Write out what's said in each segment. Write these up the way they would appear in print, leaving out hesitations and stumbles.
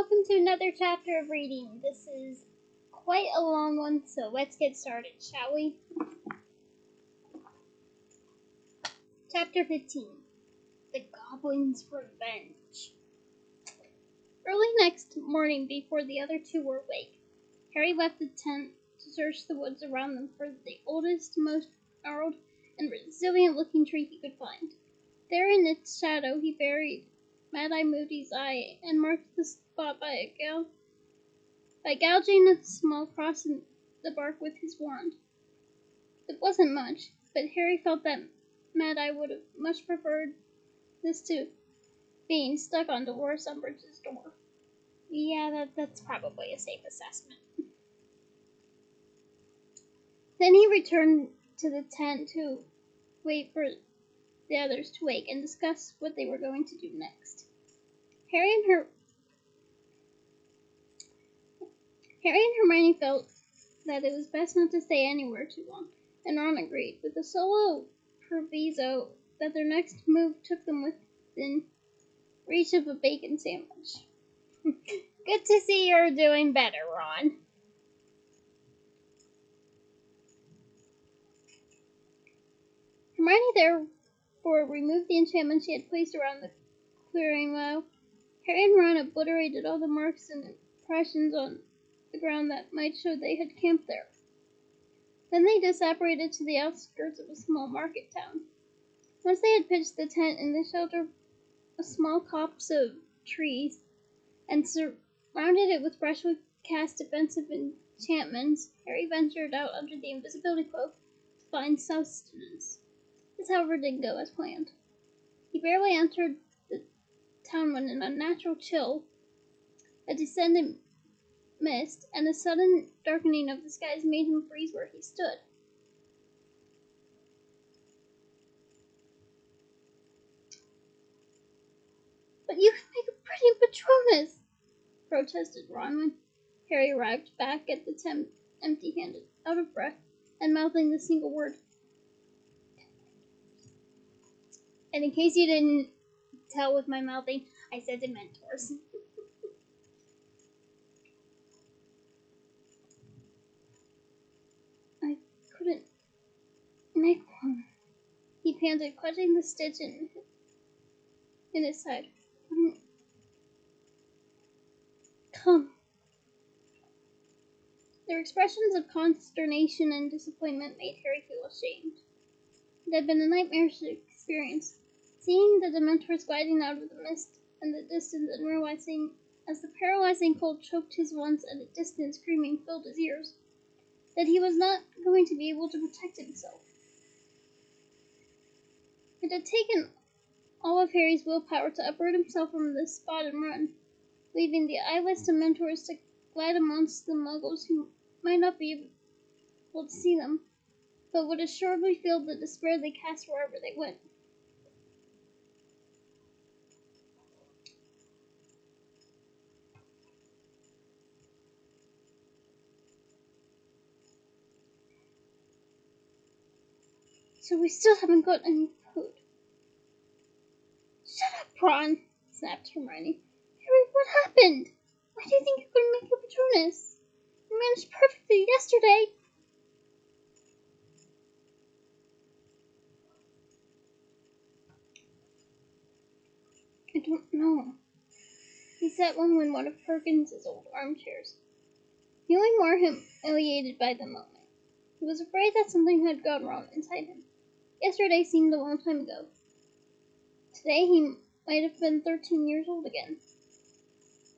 welcome to another chapter of reading. This is quite a long one, so let's get started, shall we? Chapter 15. The Goblin's Revenge. Early next morning, before the other two were awake, Harry left the tent to search the woods around them for the oldest, most gnarled, and resilient-looking tree he could find. There in its shadow he buried Mad-Eye Moody's eye and marked the spot by gouging a small cross in the bark with his wand. It wasn't much, but Harry felt that Mad-Eye would have much preferred this to being stuck on Dolores Umbridge's door. Yeah, that's probably a safe assessment. Then he returned to the tent to wait for the others to wake and discuss what they were going to do next. Harry and Hermione felt that it was best not to stay anywhere too long, and Ron agreed, with the solo proviso that their next move took them within reach of a bacon sandwich. Good to see you're doing better, Ron. Hermione therefore removed the enchantment she had placed around the clearing while Harry and Ron obliterated all the marks and impressions on the ground that might show they had camped there. Then they disapparated to the outskirts of a small market town. Once they had pitched the tent in the shelter of a small copse of trees and surrounded it with brushwood cast defensive enchantments, Harry ventured out under the invisibility cloak to find sustenance. This, however, didn't go as planned. He barely entered the town when an unnatural chill, a descending mist, and a sudden darkening of the skies made him freeze where he stood. But you can make a pretty Patronus, protested Ron when Harry arrived back at the tent empty-handed, out of breath, and mouthing the single word. And in case you didn't tell with my mouthing, I said Dementors. I couldn't make one, he panted, clutching the stitch in his side. Come. Their expressions of consternation and disappointment made Harry feel ashamed. It had been a nightmarish experience, seeing the Dementors gliding out of the mist in the distance and realizing, as the paralyzing cold choked his lungs and a distant screaming filled his ears, that he was not going to be able to protect himself. It had taken all of Harry's willpower to uproot himself from this spot and run, leaving the eyeless Dementors to glide amongst the muggles who might not be able to see them, but would assuredly feel the despair they cast wherever they went. So we still haven't got any food. Shut up, Ron, snapped Hermione. Harry, what happened? Why do you think you couldn't make your Patronus? You managed perfectly yesterday. I don't know. He sat in one of Perkins's old armchairs, feeling more humiliated by the moment. He was afraid that something had gone wrong inside him. Yesterday seemed a long time ago. Today he might have been 13 years old again.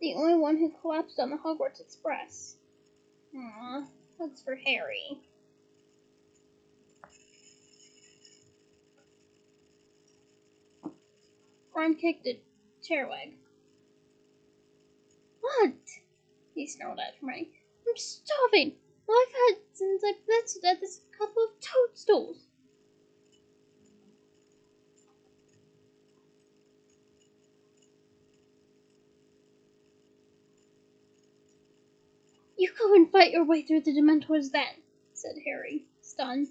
The only one who collapsed on the Hogwarts Express. Aww, that's for Harry. Ron kicked a chair leg. What? He snarled at Hermione. I'm starving. All I've had since I blitzed at this couple of toadstools. You go and fight your way through the Dementors then, said Harry, stunned.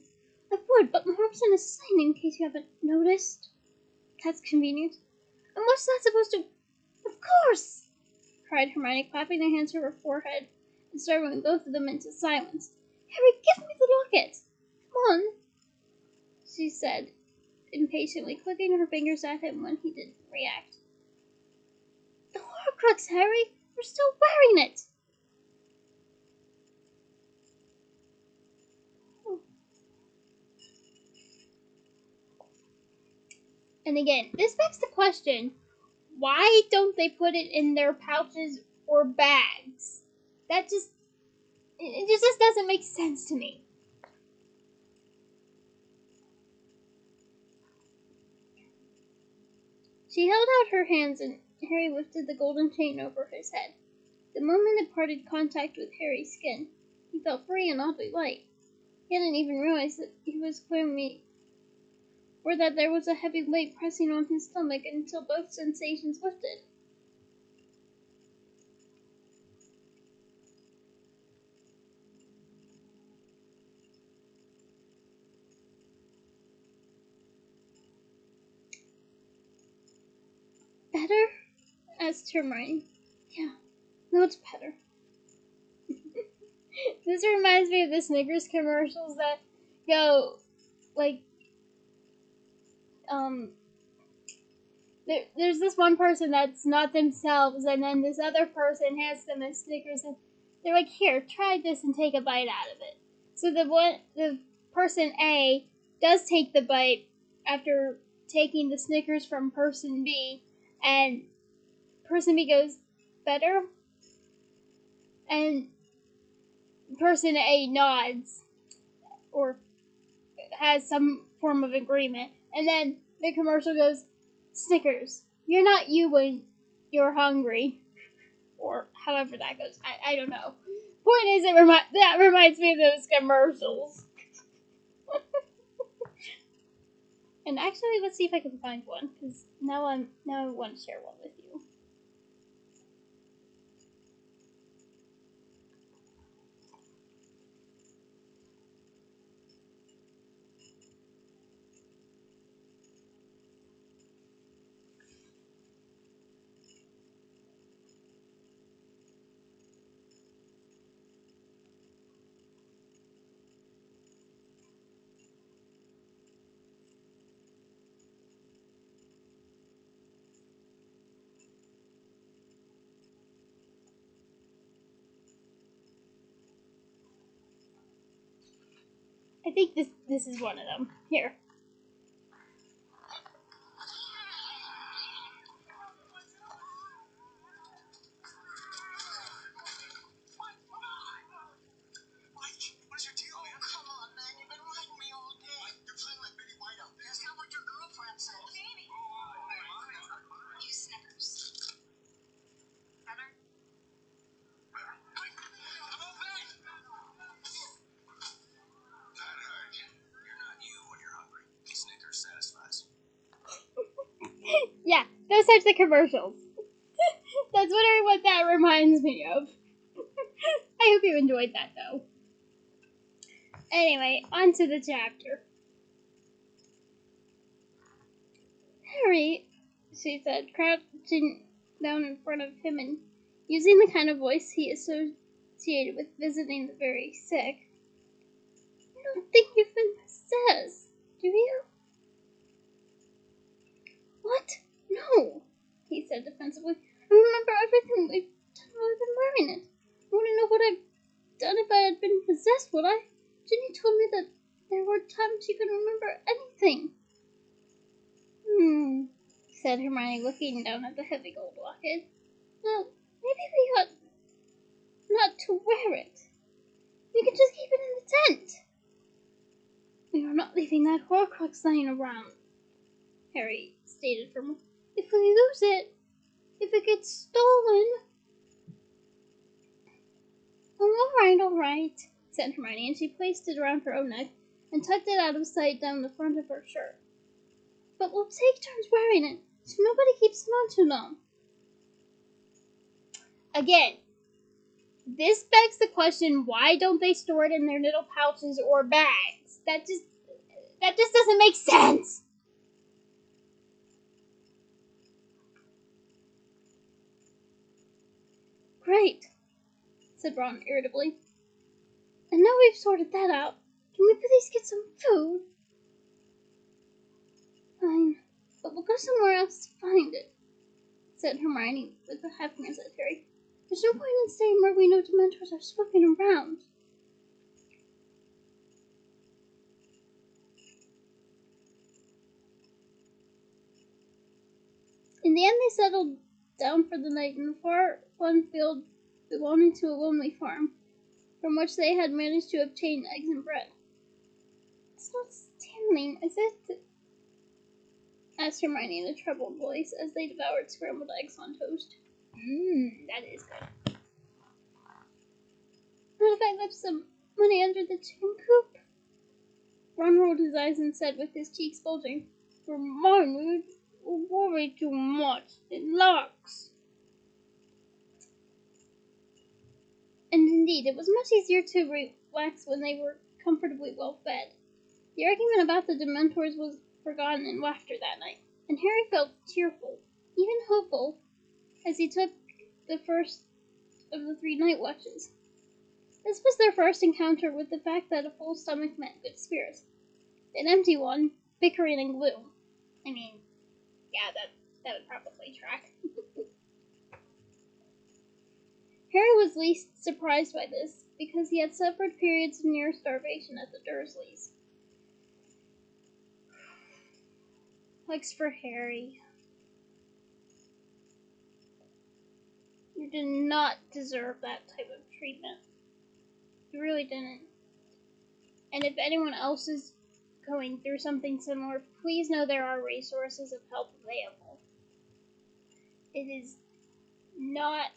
I would, but my arm's in a sling in case you haven't noticed. That's convenient. And what's that supposed to... Of course! cried Hermione, clapping her hands to her forehead and startling both of them into silence. Harry, give me the locket! Come on, she said, impatiently, clicking her fingers at him when he didn't react. The Horcrux, Harry! We're still wearing it! And again, this begs the question, why don't they put it in their pouches or bags? It just doesn't make sense to me. She held out her hands and Harry lifted the golden chain over his head. The moment it parted contact with Harry's skin, he felt free and oddly light. He hadn't even realized that he was clearly, or that there was a heavy weight pressing on his stomach until both sensations lifted. Better? Asked Hermione. Yeah, no, it's better. This reminds me of the Snickers commercials that go, like, there's this one person that's not themselves, and then this other person has them as Snickers, and they're like, here, try this and take a bite out of it. So the person A does take the bite after taking the Snickers from person B, and person B goes, better? And person A nods, or has some form of agreement, and then the commercial goes, Snickers, you're not you when you're hungry, or however that goes. I don't know. Point is, that reminds me of those commercials. And actually, let's see if I can find one, because now I want to share one with you. I think this is one of them. Here. Yeah, those types of commercials. That's what that reminds me of. I hope you enjoyed that, though. Anyway, on to the chapter. Harry, she said, crouching down in front of him and using the kind of voice he associated with visiting the very sick. I don't think you've been possessed, do you? What? No, he said defensively. I remember everything we've done while I've been wearing it. I want to know what I've done if I had been possessed, would I? Ginny told me that there were times she couldn't remember anything. Said Hermione, looking down at the heavy gold locket. Well, maybe we ought not to wear it. We could just keep it in the tent. We are not leaving that Horcrux lying around, Harry stated firmly. If we lose it, if it gets stolen... Oh, all right, said Hermione, and she placed it around her own neck and tucked it out of sight down the front of her shirt. But we'll take turns wearing it, so nobody keeps it on too long. Again, this begs the question, why don't they store it in their little pouches or bags? That just doesn't make sense. Great, said Ron irritably. And now we've sorted that out, can we please get some food? Fine, but we'll go somewhere else to find it, said Hermione with a half glance at Harry. There's no point in staying where we know Dementors are swooping around. In the end, they settled down for the night in a far-flung field belonging to a lonely farm, from which they had managed to obtain eggs and bread. It's not standing, is it? Asked Hermione in a troubled voice as they devoured scrambled eggs on toast. That is good. What if I left some money under the chicken coop? Ron rolled his eyes and said with his cheeks bulging, Hermione, you worry too much. It locks. And indeed, it was much easier to relax when they were comfortably well fed. The argument about the Dementors was forgotten in laughter that night, and Harry felt cheerful, even hopeful, as he took the first of the 3 night watches. This was their first encounter with the fact that a full stomach meant good spirits. An empty one, bickering and gloom. I mean, yeah, that would probably track. Harry was least surprised by this, because he had suffered periods of near starvation at the Dursleys. Hugs for Harry. You did not deserve that type of treatment. You really didn't. And if anyone else is going through something similar, please know there are resources of help available. It is not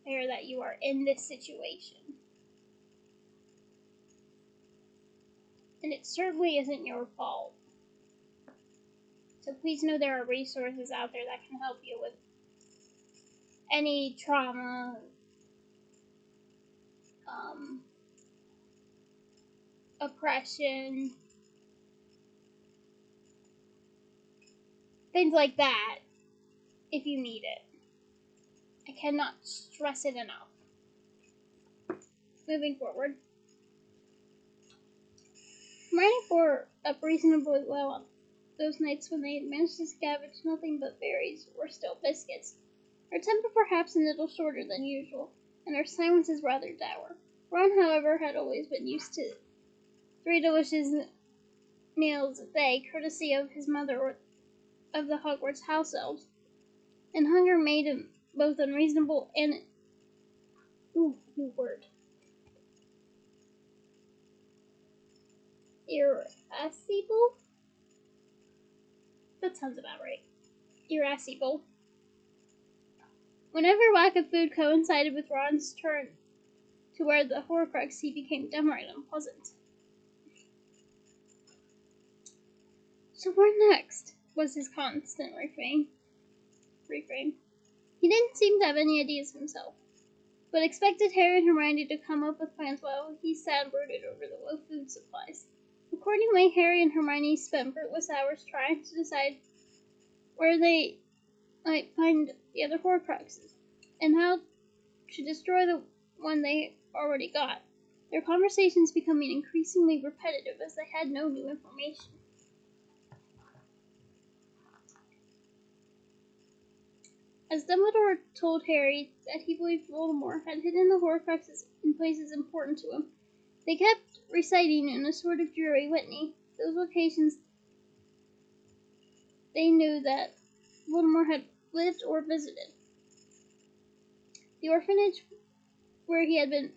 fair that you are in this situation. And it certainly isn't your fault. So please know there are resources out there that can help you with any trauma, oppression, things like that, if you need it. I cannot stress it enough. Moving forward. Hermione bore up reasonably well on those nights when they had managed to scavenge nothing but berries or stale biscuits. Her temper perhaps a little shorter than usual, and her silences rather dour. Ron, however, had always been used to 3 delicious meals a day, courtesy of his mother or of the Hogwarts house elves, and hunger made him both unreasonable and new word. Irascible? That sounds about right. Irascible. Whenever lack of food coincided with Ron's turn to wear the Horcrux, he became downright unpleasant. So where next? Was his constant refrain. He didn't seem to have any ideas himself, but expected Harry and Hermione to come up with plans while he sat brooded over the low food supplies. Accordingly, Harry and Hermione spent fruitless hours trying to decide where they might find the other Horcruxes, and how to destroy the one they already got, their conversations becoming increasingly repetitive as they had no new information. As Dumbledore told Harry that he believed Voldemort had hidden the Horcruxes in places important to him, they kept reciting in a sort of dreary litany those locations they knew that Voldemort had lived or visited. The orphanage where he had been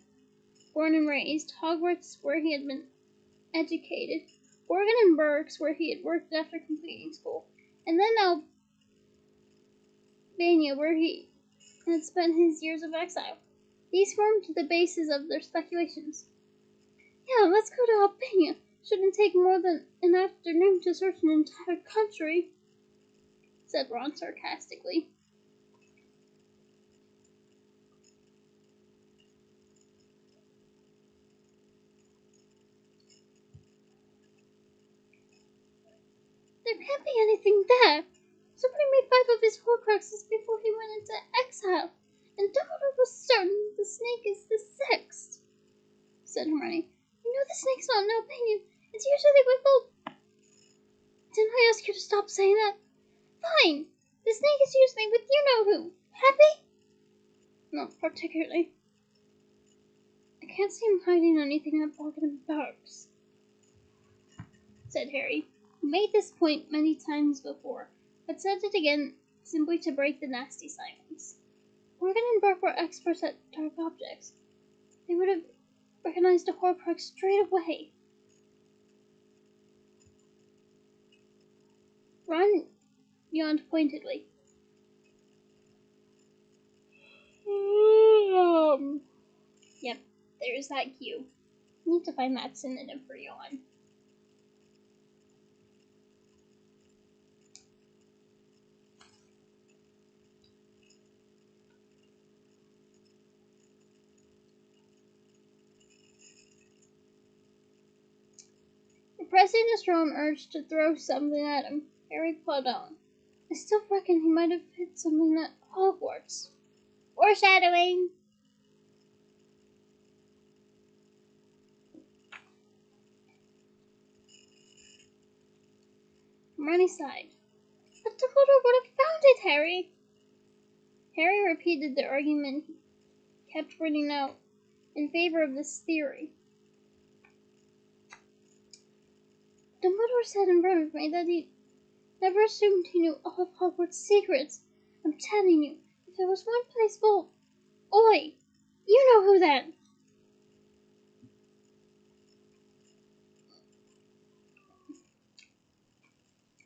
born and raised, Hogwarts where he had been educated, Oregon and Berks where he had worked after completing school, and then Albania where he had spent his years of exile. These formed the basis of their speculations. Yeah, let's go to Albania. Shouldn't take more than an afternoon to search an entire country, said Ron sarcastically. There can't be anything there. Somebody made 5 of his Horcruxes before he went into exile, and almost certain the snake is the sixth, said Hermione. You know the snake's not an opinion. It's usually with both. Didn't I ask you to stop saying that? Fine. The snake is usually with you-know-who. Happy? Not particularly. I can't see him hiding anything at Bargain Barks, said Harry, who made this point many times before, but said it again simply to break the nasty silence. Morgan and Burke were experts at dark objects. They would have recognized a Horcrux straight away. Ron yawned pointedly. Yep, there's that cue. Need to find that synonym for yawn. Repressing a strong urge to throw something at him, Harry plowed on. I still reckon he might have hit something at Hogwarts. Foreshadowing! Hermione sighed. But Dumbledore would have found it, Harry! Harry repeated the argument he kept bringing out in favor of this theory. Dumbledore said in front of me that he never assumed he knew all of Hogwarts' secrets. I'm telling you, if there was one place full... Oi! You know who then!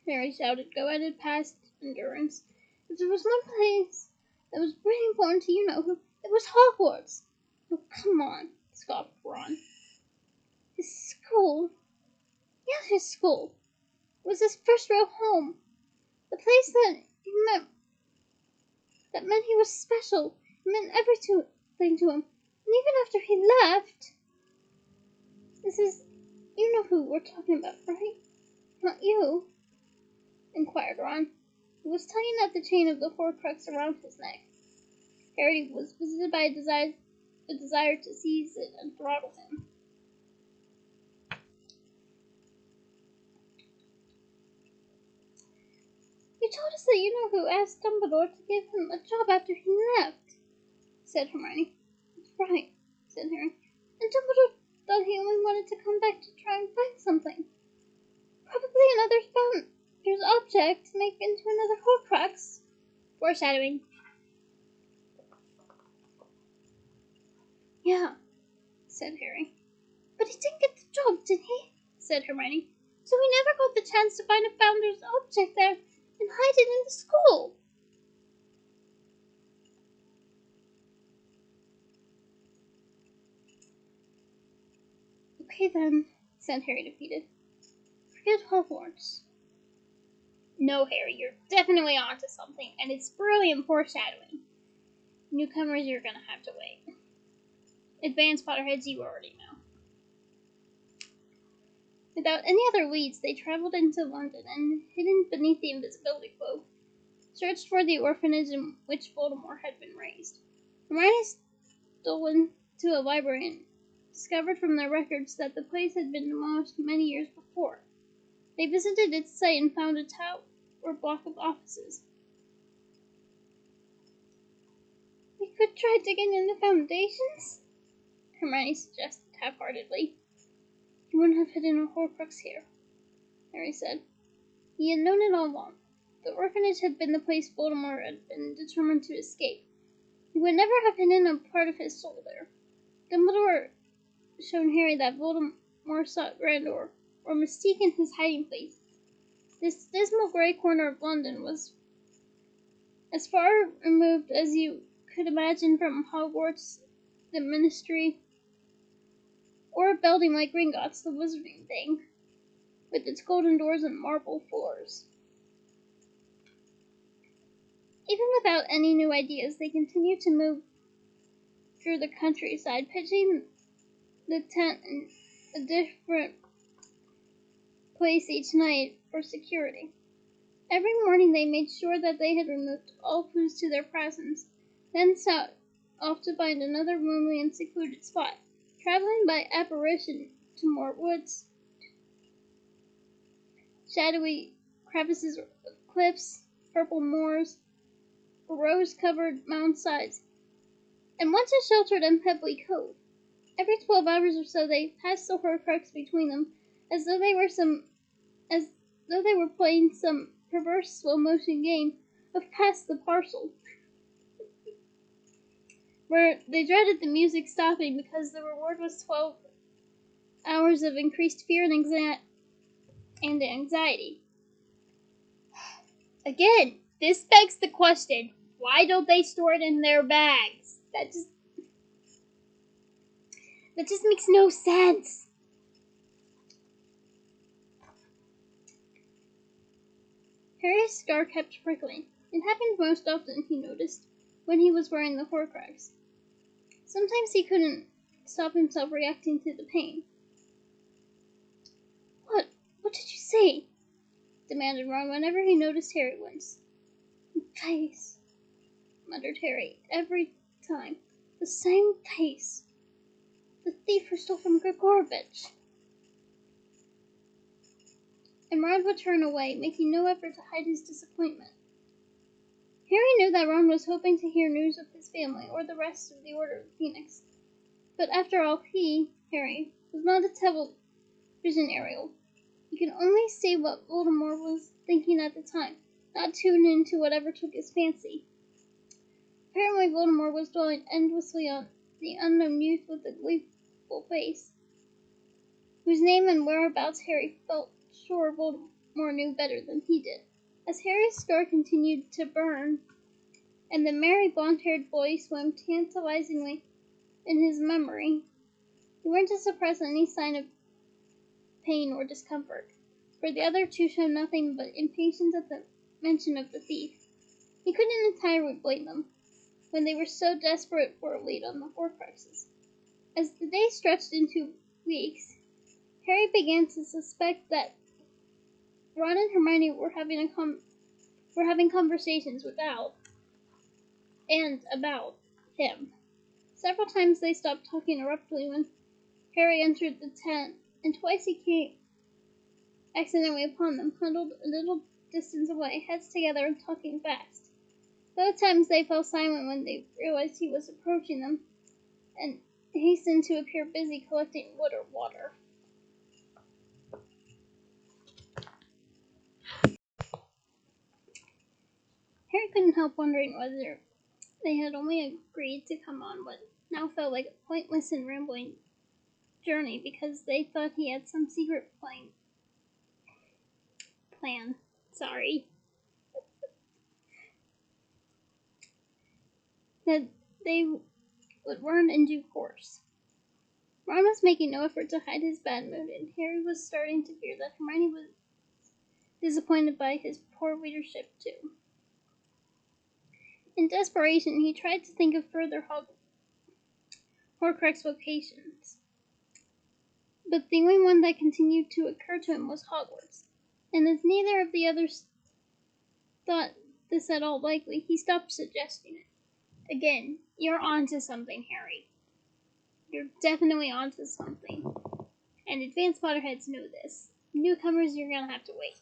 Harry shouted, goaded past endurance. If there was one place that was really important to you-know-who, it was Hogwarts. Oh, come on, scoffed Ron. His school? Yeah, his school. It was his first real home. The place that meant he was special. It meant everything to him. And even after he left... This is... You know who we're talking about, right? Not you, inquired Ron, who was tugging at the chain of the Horcrux around his neck. Harry was visited by a desire to seize it and throttle him. You told us that you-know-who asked Dumbledore to give him a job after he left, said Hermione. That's right, said Harry. And Dumbledore thought he only wanted to come back to try and find something. Probably another founder's object to make into another Horcrux. Foreshadowing. Yeah, said Harry. But he didn't get the job, did he? Said Hermione. So he never got the chance to find a founder's object there and hide it in the school. Okay then, said Harry defeated. Forget Hogwarts. No, Harry, you're definitely onto something, and it's brilliant foreshadowing. Newcomers, you're gonna have to wait. Advanced Potterheads, you already know. Without any other leads, they traveled into London and, hidden beneath the invisibility cloak, searched for the orphanage in which Voldemort had been raised. Hermione stole into a library and discovered from their records that the place had been demolished many years before. They visited its site and found a tower block of offices. We could try digging in the foundations, Hermione suggested half-heartedly. You wouldn't have hidden a Horcrux here, Harry said. He had known it all along. The orphanage had been the place Voldemort had been determined to escape. He would never have hidden a part of his soul there. Dumbledore shown Harry that Voldemort sought grandeur, or mistaken his hiding place. This dismal grey corner of London was as far removed as you could imagine from Hogwarts, the Ministry, or a building like Gringotts, the Wizarding thing, with its golden doors and marble floors. Even without any new ideas, they continued to move through the countryside, pitching the tent in a different place each night for security. Every morning they made sure that they had removed all clues to their presence, then set off to find another lonely and secluded spot, traveling by apparition to more woods, shadowy crevices of cliffs, purple moors, rose-covered mountainsides, and once a sheltered and pebbly cove. Every 12 hours or so they passed the Horcrux between them, as though they were playing some perverse slow-motion game of pass the parcel, where they dreaded the music stopping because the reward was 12 hours of increased fear and anxiety. Again, this begs the question, why don't they store it in their bags? That just makes no sense. Harry's scar kept prickling. It happened most often, he noticed, when he was wearing the Horcrux. Sometimes he couldn't stop himself reacting to the pain. What did you say? Demanded Ron whenever he noticed Harry wince. Face, muttered Harry, every time. The same face. The thief who stole from Godric. And Ron would turn away, making no effort to hide his disappointment. Harry knew that Ron was hoping to hear news of his family or the rest of the Order of the Phoenix. But after all, Harry, was not a television aerial. He could only see what Voldemort was thinking at the time, not tune in to whatever took his fancy. Apparently Voldemort was dwelling endlessly on the unknown youth with the gleeful face, whose name and whereabouts Harry felt sure Voldemort knew better than he did. As Harry's scar continued to burn, and the merry blonde-haired boy swam tantalizingly in his memory, he learned to suppress any sign of pain or discomfort, for the other two showed nothing but impatience at the mention of the thief. He couldn't entirely blame them, when they were so desperate for a lead on the Horcruxes. As the days stretched into weeks, Harry began to suspect that Ron and Hermione were having conversations without and about him. Several times they stopped talking abruptly when Harry entered the tent, and twice he came accidentally upon them, huddled a little distance away, heads together and talking fast. Both times they fell silent when they realized he was approaching them, and hastened to appear busy collecting wood or water. Harry couldn't help wondering whether they had only agreed to come on what now felt like a pointless and rambling journey because they thought he had some secret plan. Sorry. That they would learn in due course. Ron was making no effort to hide his bad mood, and Harry was starting to fear that Hermione was disappointed by his poor leadership too. In desperation, he tried to think of further Horcrux locations, but the only one that continued to occur to him was Hogwarts, and as neither of the others thought this at all likely, he stopped suggesting it. Again, you're onto something, Harry. You're definitely onto something. And advanced Potterheads know this. Newcomers, you're gonna have to wait.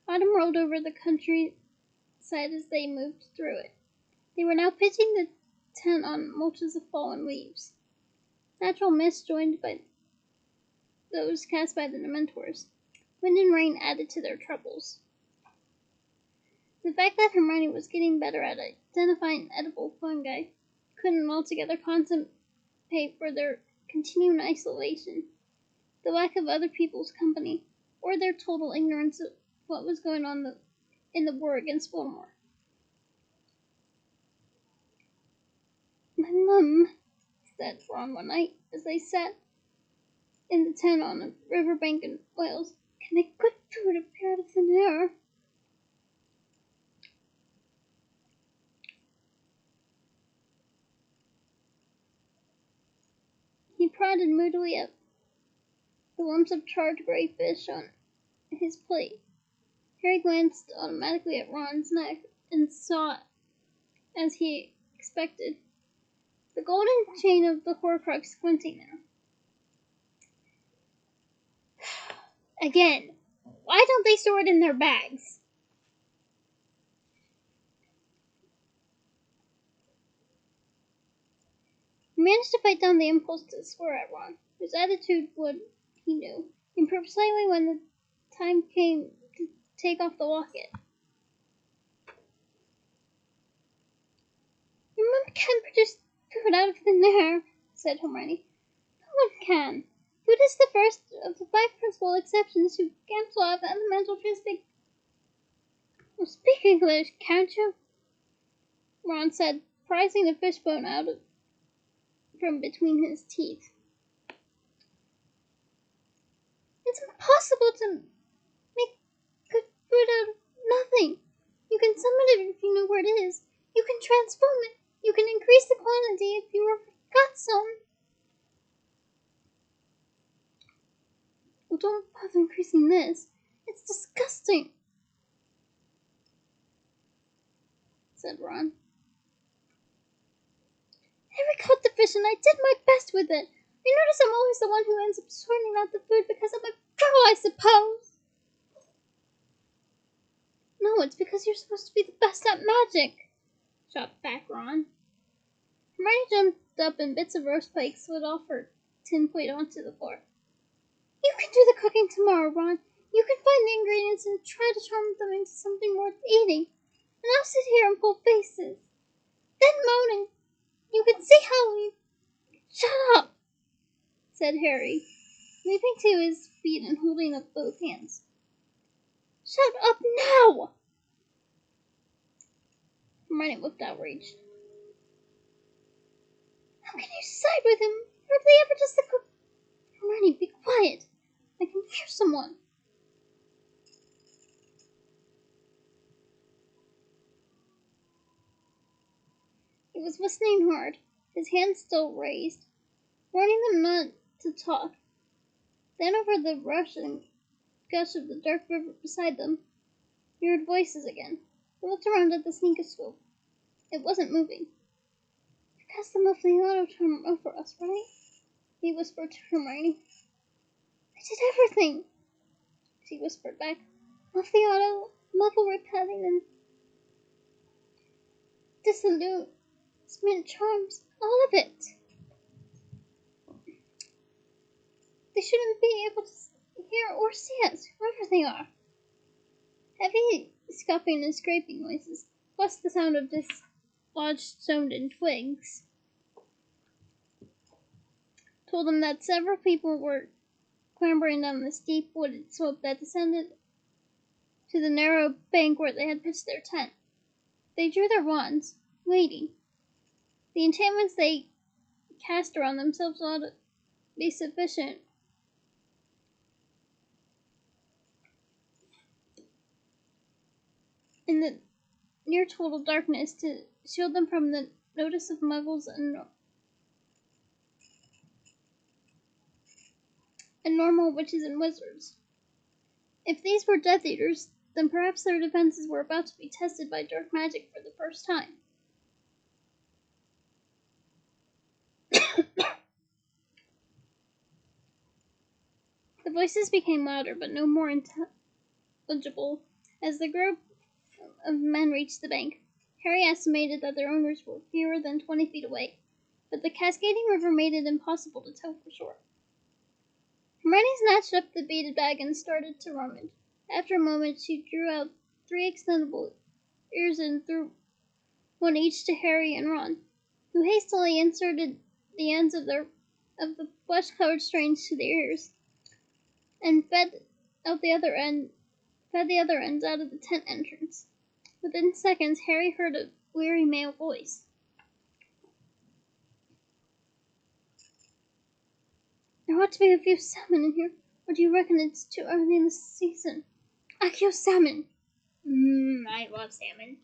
Autumn rolled over the countryside as they moved through it. They were now pitching the tent on mulches of fallen leaves. Natural mist joined by those cast by the Dementors. Wind and rain added to their troubles. The fact that Hermione was getting better at identifying edible fungi couldn't altogether compensate for their continued isolation, the lack of other people's company, or their total ignorance of what was going on in the war against Voldemort. My mum, said Ron one night as they sat in the tent on a riverbank in Wales, can make good food appear out of thin air. He prodded moodily at the lumps of charred gray fish on his plate. Harry glanced automatically at Ron's neck and saw, as he expected, the golden chain of the Horcrux glinting there. Again, why don't they store it in their bags? He managed to fight down the impulse to swear at Ron, whose attitude would, he knew, improve slightly when the time came to take off the locket. Your mom can't produce food out of thin air, said Hermione. No one can. Food is the first of the 5 principal exceptions to cancel out the elemental transmig. Oh, speak English, can't you? Ron said, prizing the fishbone out from between his teeth. It's impossible to make good food out of nothing. You can summon it if you know where it is. You can transform it. You can increase the quantity if you got some. Well, don't bother increasing this. It's disgusting, said Ron. Harry caught the fish and I did my best with it. I notice I'm always the one who ends up sorting out the food because I'm a girl, I suppose. No, it's because you're supposed to be the best at magic, shot back Ron. Hermione jumped up and bits of roast pike slid off her tin plate onto the floor. You can do the cooking tomorrow, Ron. You can find the ingredients and try to charm them into something worth eating. And I'll sit here and pull faces. Then moan and you can see how we... Shut up, said Harry, leaping to his feet and holding up both hands. Shut up now! Hermione looked outraged. How can you side with him? Hardly ever does the cook... Hermione, be quiet. I can hear someone. He was listening hard, his hands still raised, warning them not to talk. Then over the rush and gush of the dark river beside them, he heard voices again. He looked around at the sneakoscope. It wasn't moving. You cast the muffly auto charm over us, right? He whispered to Hermione. I did everything, she whispered back. Muffly auto, muffle repelling, and disillusionment charms, all of it. They shouldn't be able to hear or see us, whoever they are. Heavy scuffing and scraping noises, plus the sound of dislodged stone and twigs, told them that several people were clambering down the steep wooded slope that descended to the narrow bank where they had pitched their tent. They drew their wands, waiting. The enchantments they cast around themselves ought to be sufficient in the near total darkness to shield them from the notice of muggles and normal witches and wizards. If these were Death Eaters, then perhaps their defenses were about to be tested by dark magic for the first time. The voices became louder, but no more intelligible as the group of men reached the bank. Harry estimated that their owners were fewer than 20 feet away, but the cascading river made it impossible to tell for sure. Hermione snatched up the beaded bag and started to rummage. After a moment, she drew out 3 extendable ears and threw one each to Harry and Ron, who hastily inserted the ends of the flesh-covered strings to the ears, and fed the other ends out of the tent entrance. Within seconds, Harry heard a weary male voice. There ought to be a few salmon in here, or do you reckon it's too early in the season? I kill salmon. I love salmon.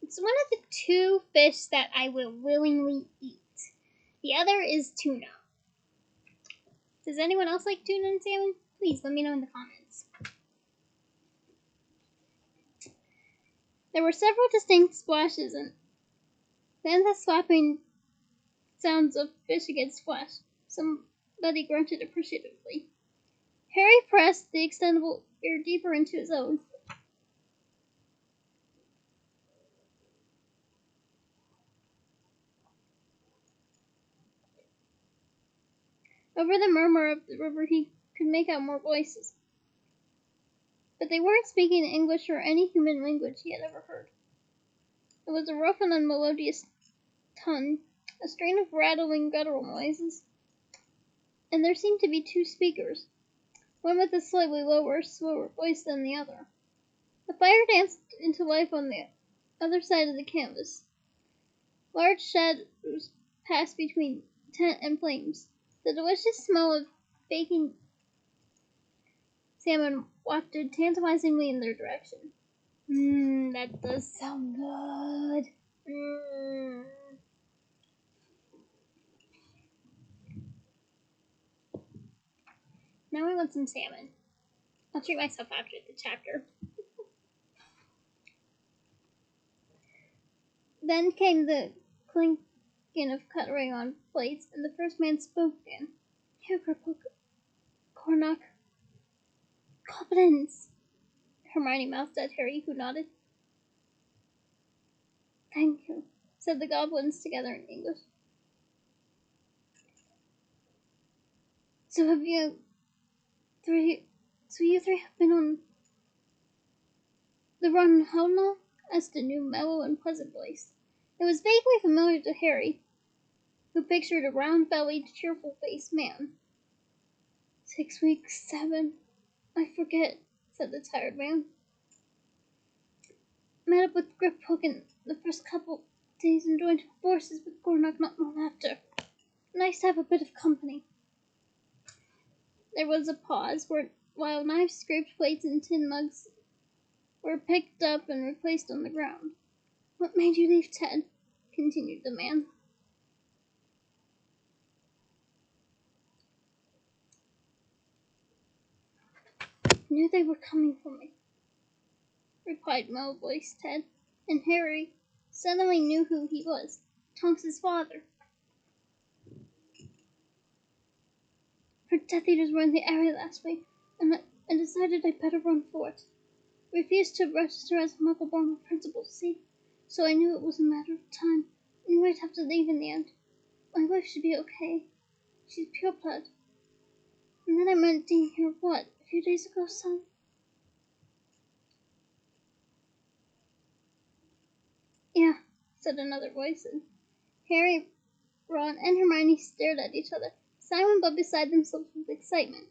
It's one of the 2 fish that I will willingly eat. The other is tuna. Does anyone else like tuna and salmon? Please let me know in the comments. There were several distinct splashes, and then the slapping sounds of fish against flesh. Somebody grunted appreciatively. Harry pressed the extendable ear deeper into his own. Over the murmur of the river he could make out more voices. But they weren't speaking English or any human language he had ever heard. It was a rough and unmelodious tongue, a strain of rattling guttural noises, and there seemed to be two speakers, one with a slightly lower, slower voice than the other. The fire danced into life on the other side of the canvas. Large shadows passed between tent and flames. The delicious smell of baking salmon wafted tantalizingly in their direction. That does sound good. Now I want some salmon. I'll treat myself after the chapter. Then came the clinking of cutlery on plates, and the first man spoke again. Horcrux, Cornock, goblins! Hermione mouthed at Harry, who nodded. Thank you, said the goblins together in English. So you three have been on the run how long? Asked a new, mellow, and pleasant voice. It was vaguely familiar to Harry, who pictured a round-bellied, cheerful-faced man. 6 weeks, 7. I forget, said the tired man. Met up with Griphook in the first couple days and joined forces with Gornock not long after. Nice to have a bit of company. There was a pause while knives, scraped plates, and tin mugs were picked up and replaced on the ground. What made you leave, Ted? Continued the man. Knew they were coming for me, replied mellow-voiced Ted, and Harry suddenly knew who he was. Tonks's father. Heard Death Eaters were in the area last week, and decided I'd better run for it. Refused to register as a Muggle-born principal, see? So I knew it was a matter of time. I knew I'd have to leave in the end. My wife should be okay. She's pure blood. And then I met Dean here, what, a few days ago, son? Yeah, said another voice, and Harry, Ron, and Hermione stared at each other, silent but beside themselves with excitement.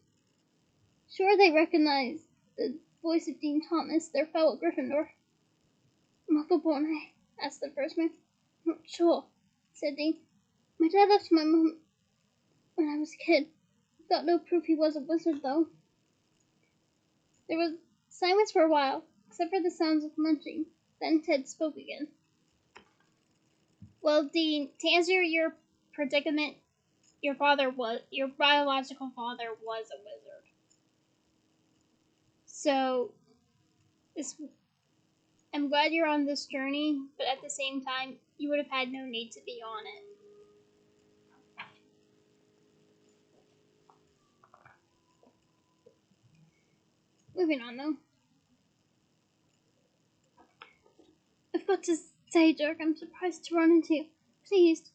Sure they recognized the voice of Dean Thomas, their fellow Gryffindor. Muggle-born, eh? Asked the first man. Not sure, said Dean. My dad left my mum when I was a kid. Got no proof he was a wizard, though. There was silence for a while, except for the sounds of munching. Then Ted spoke again. Well, Dean, to answer your predicament, your biological father was a wizard. So, I'm glad you're on this journey, but at the same time, you would have had no need to be on it. Moving on, though. I've got to say, Dirk, I'm surprised to run into you. Pleased,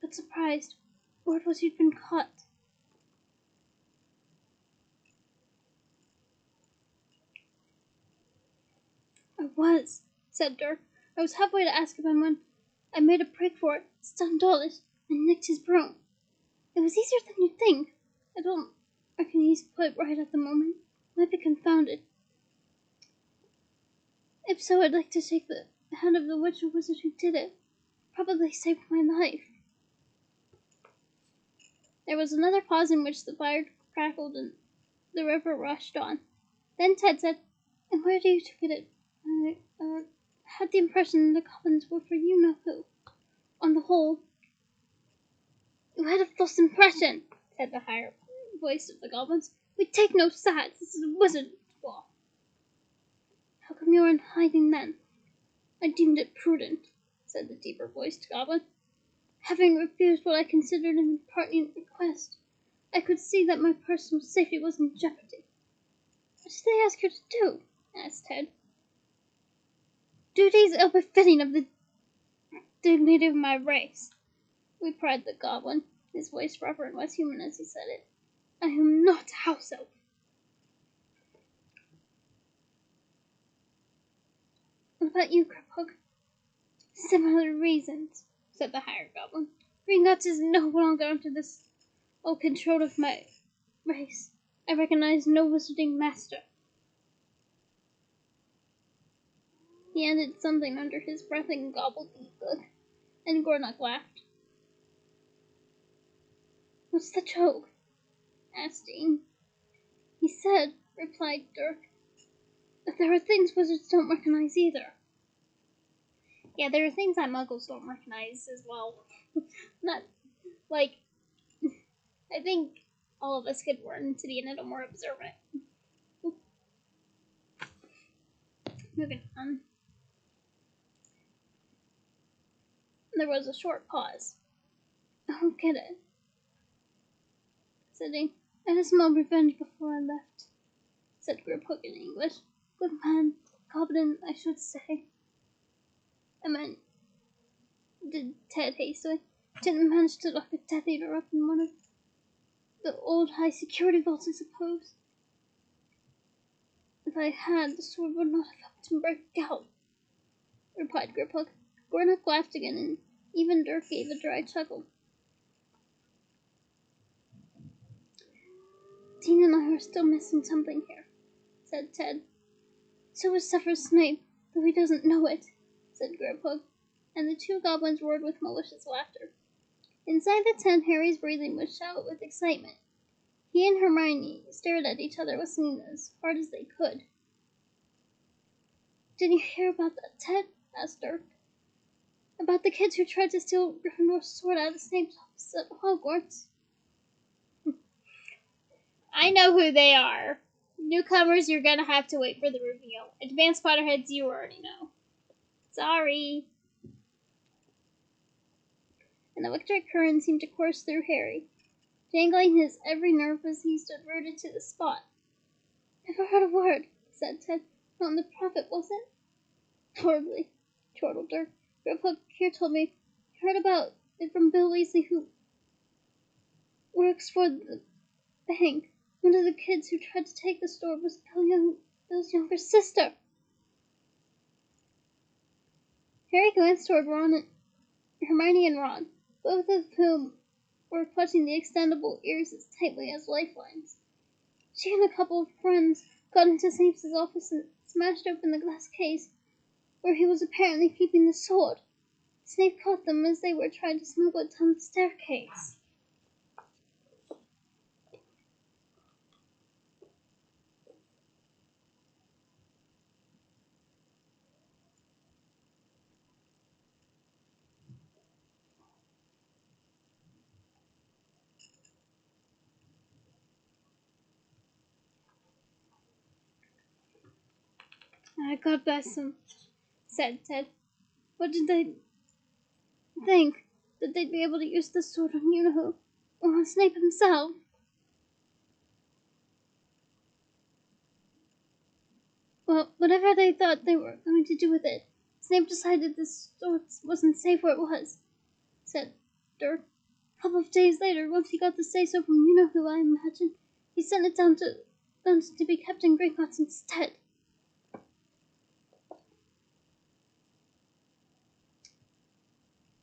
but surprised. Word was you'd been caught. I was, said Dirk. I was halfway to ask him when I made a break for it, stunned Dawlish, and nicked his broom. It was easier than you'd think. I don't reckon he's quite right at the moment. Might be confounded. If so, I'd like to take the hand of the witch or wizard who did it. Probably saved my life. There was another pause in which the fire crackled and the river rushed on. Then Ted said, and where do you get it? I had the impression the goblins were for you know who. On the whole, you had a false impression, said the higher voice of the goblins. We take no sides. This is a wizard's war. How come you were in hiding then? I deemed it prudent, said the deeper-voiced goblin. Having refused what I considered an impertinent request, I could see that my personal safety was in jeopardy. What did they ask you to do? Asked Ted. Duties ill-befitting of the dignity of my race, replied the goblin, his voice rougher and less human as he said it. I am not a house elf. What about you, Griphook? Similar reasons, said the higher goblin. Gringotts is no longer under this old control of my race. I recognize no wizarding master. He added something under his breath and gobbled gobbledygook, and Gornok laughed. What's the joke? Asked Dean. He said, replied Dirk, that there are things wizards don't recognize either. Yeah, there are things that muggles don't recognize as well. Not, like, I think all of us could learn to be a little more observant. Moving on. There was a short pause. I don't get it, said he. I had a small revenge before I left, said Griphook in English. Good man, goblin, I should say. I meant, did Ted hastily. Didn't manage to lock a Death Eater up in one of the old high security vaults, I suppose. If I had, the sword would not have helped him break out, replied Griphook. Gornok laughed again, and even Dirk gave a dry chuckle. Dean and I are still missing something here, said Ted. So is Severus Snape, though he doesn't know it, said Griphook, and the two goblins roared with malicious laughter. Inside the tent, Harry's breathing was shallow with excitement. He and Hermione stared at each other, listening as hard as they could. Did you hear about that, Ted? Asked Dirk. About the kids who tried to steal Gryffindor's sword out of Snape's office at Hogwarts? I know who they are. Newcomers, you're gonna have to wait for the reveal. Advanced Potterheads, you already know. Sorry. An electric current seemed to course through Harry, jangling his every nerve as he stood rooted to the spot. Never heard a word, said Ted. Not in the Prophet, was it? Horribly, chortled Dirk. Griphook here told me he heard about it from Bill Weasley, who works for the bank. One of the kids who tried to take the store was Bill's younger sister. Harry glanced toward Hermione and Ron, both of whom were clutching the extendable ears as tightly as lifelines. She and a couple of friends got into Snape's office and smashed open the glass case where he was apparently keeping the sword. Snape caught them as they were trying to smuggle it down the staircase. God bless them, said Ted. What did they think? That they'd be able to use the sword on you-know-who, or on Snape himself? Well, whatever they thought they were going to do with it, Snape decided this sword wasn't safe where it was, said Dirk. A couple of days later, once he got the say-so from you-know-who, I imagine, he sent it down to be kept in Gringotts instead.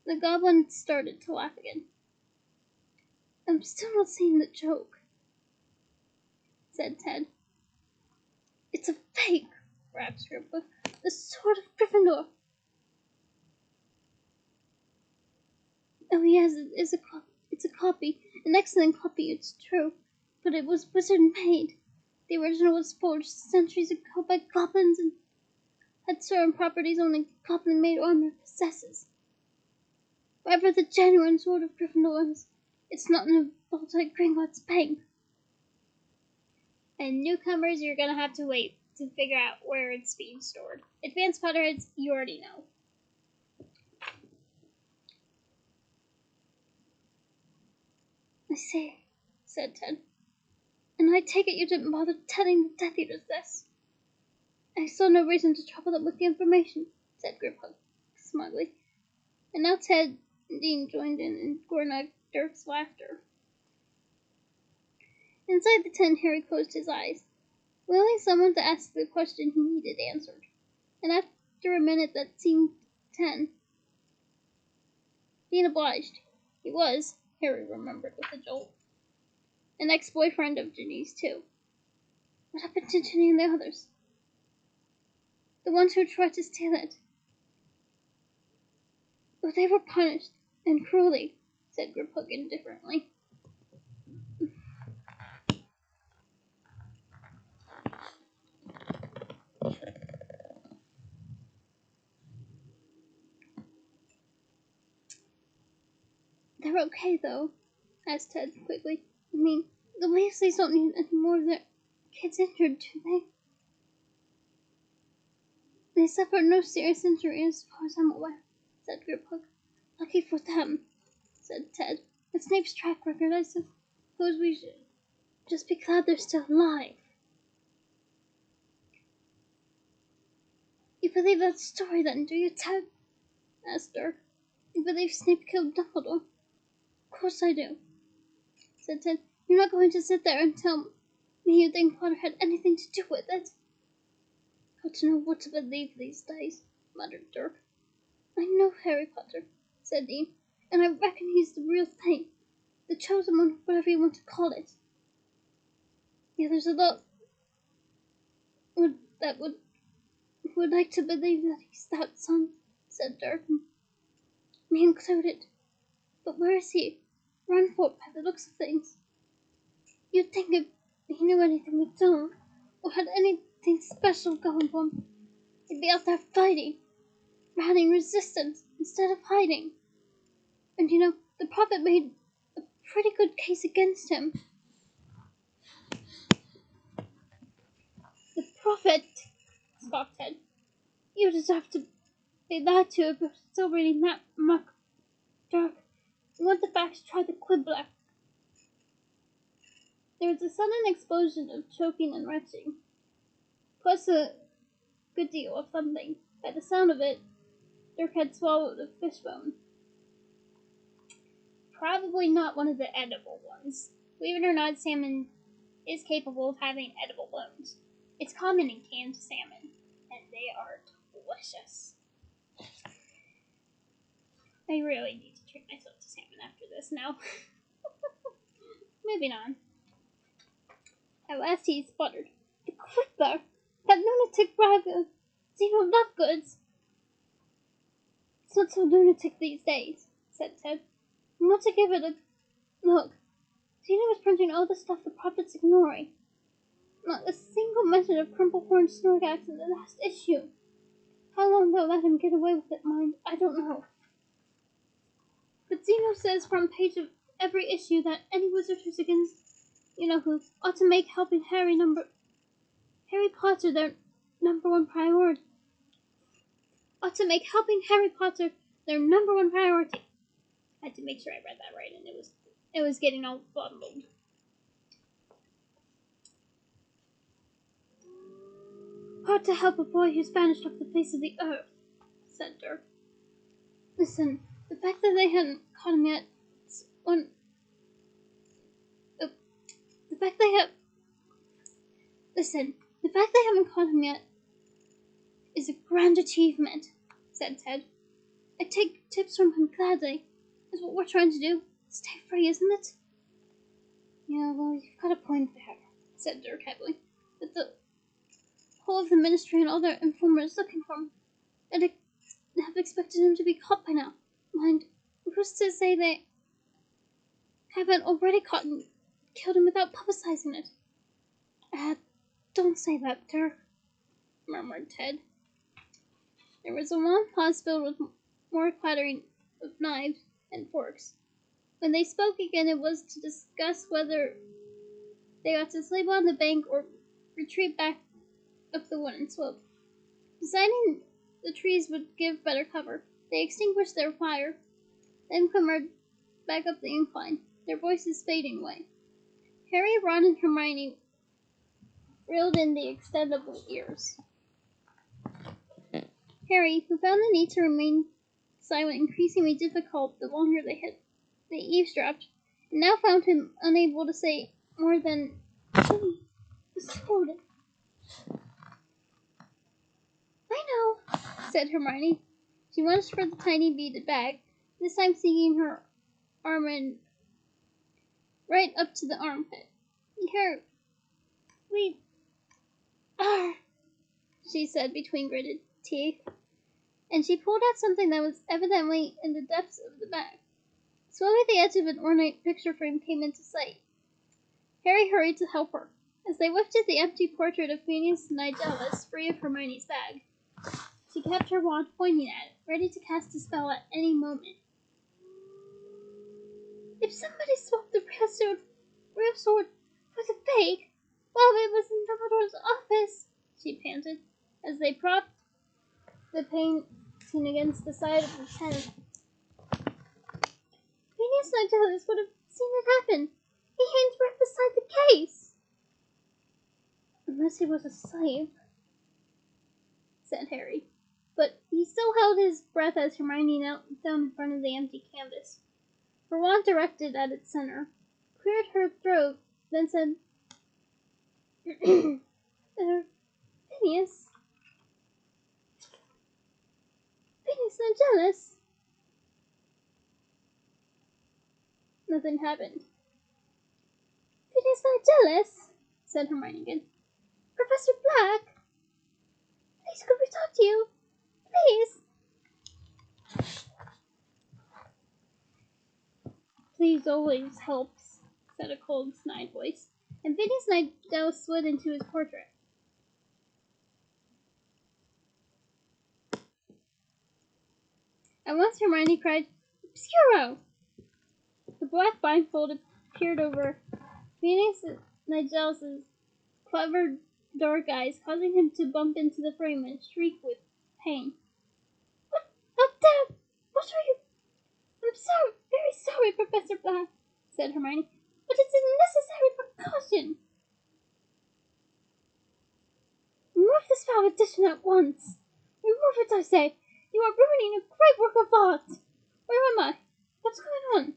The goblin started to laugh again. I'm still not seeing the joke, said Ted. It's a fake, rapped Griphook. The sword of Gryffindor. Oh, yes, it's a copy. An excellent copy, it's true. But it was wizard-made. The original was forged centuries ago by goblins and had certain properties only goblin-made armor possesses. Wherever the genuine sword of Gryffindor is, it's not in a vault at Gringotts Bank. And newcomers, you're gonna have to wait to figure out where it's being stored. Advanced Potterheads, you already know. I see, said Ted. And I take it you didn't bother telling the Death Eaters this. I saw no reason to trouble them with the information, said Griphook smugly. And now Ted and Dean joined in Gornog Dirk's laughter. Inside the tent, Harry closed his eyes, willing someone to ask the question he needed answered. And after a minute that seemed 10, Dean obliged. He was, Harry remembered with a jolt, an ex-boyfriend of Ginny's, too. What happened to Ginny and the others? The ones who tried to steal it? Oh, they were punished, and cruelly, said Griphook indifferently. They're okay, though, asked Ted quickly. I mean, the Weasleys don't need any more of their kids injured, do they? They suffered no serious injury as far as I'm aware, said Griphook. Lucky for them, said Ted. With Snape's track record, I suppose we should just be glad they're still alive. You believe that story then, do you, Ted? Asked Dirk. You believe Snape killed Dumbledore? Of course I do, said Ted. You're not going to sit there and tell me you think Potter had anything to do with it? How to know what to believe these days, muttered Dirk. I know Harry Potter, said Dean, and I reckon he's the real thing. The chosen one, whatever you want to call it. Yeah, there's a lot that would like to believe that he's that son, said Dirk, me included. But where is he? Runfort, by the looks of things. You'd think if he knew anything we don't, or had anything special going for him, he'd be out there fighting, rallying resistance instead of hiding. And you know, the Prophet made a pretty good case against him. The Prophet, scoffed Ted. You deserve to be lied to if you're still reading that muck, Dirk. You want the facts, try the Quibbler. There was a sudden explosion of choking and retching, plus a good deal of thumping. By the sound of it, Dirk had swallowed a fishbone. Probably not one of the edible ones. Believe it or not, salmon is capable of having edible bones. It's common in canned salmon, and they are delicious. I really need to treat myself to salmon after this now. Moving on. At last he sputtered. The Quibbler! That lunatic rival! Zeno Lovegoods! It's not so lunatic these days, said Ted. I'm not to give it a look. Zeno was printing all the stuff the Prophet's ignoring. Not a single mention of Crumplehorn Snorgax in the last issue. How long they'll let him get away with it, mind, I don't know. But Zeno says front page of every issue that any wizard who's against you-know-who ought to make helping Harry Potter their number one priority. Ought to make helping Harry Potter their number one priority. I had to make sure I read that right, and it was getting all bundled. Hard to help a boy who's vanished off the face of the earth, said Dirk. Listen, the fact that they hadn't caught him yet, the fact they haven't caught him yet is a grand achievement, said Ted. I take tips from him gladly. That's what we're trying to do. Stay free, isn't it? Yeah, well, you've got a point there, said Dirk heavily. But the whole of the ministry and all their informers looking for him, and have expected him to be caught by now. Mind, who's to say they haven't already caught and killed him without publicizing it? Don't say that, Dirk, murmured Ted. There was a long pause filled with more clattering of knives and forks. When they spoke again, it was to discuss whether they ought to sleep on the bank or retreat back up the wooden slope. Deciding the trees would give better cover, they extinguished their fire, then clambered back up the incline, their voices fading away. Harry, Ron, and Hermione reeled in the extendable ears. Harry, who found the need to remain silent increasingly difficult the longer they eavesdropped, and now found him unable to say more than "Ginny, the sword." "I know," said Hermione. She once for the tiny beaded bag, this time sinking her arm in right up to the armpit. "Here, we are," she said between gritted teeth, and she pulled out something that was evidently in the depths of the bag. Slowly the edge of an ornate picture frame came into sight. Harry hurried to help her. As they lifted the empty portrait of Phineas Nigellus free of Hermione's bag, she kept her wand pointing at it, ready to cast a spell at any moment. "If somebody swapped the real sword for the fake while it was in Dumbledore's office," she panted, as they propped the painting against the side of the tent. "Phineas Nigellus would have seen it happen. He hangs right beside the case." "Unless he was a slave," said Harry. But he still held his breath as Hermione knelt down in front of the empty canvas. Her wand directed at its center, cleared her throat, then said, "Phineas. Phineas Nigellus." Nothing happened. "Phineas Nigellus," said Hermione again. "Professor Black. Please, could we talk to you? Please." "Please always helps," said a cold, snide voice, and Phineas Nigellus slid into his portrait. At once Hermione cried, "Obscuro!" The black blindfold appeared over Phineas Nigellus' clever dark eyes, causing him to bump into the frame and shriek with pain. "What the? What are you?" "I'm sorry, very sorry, Professor Black," said Hermione, "but it's a necessary precaution." "Remove this foul addition at once. Remove it, I say. You are ruining a great work of art. Where am I? What's going on?"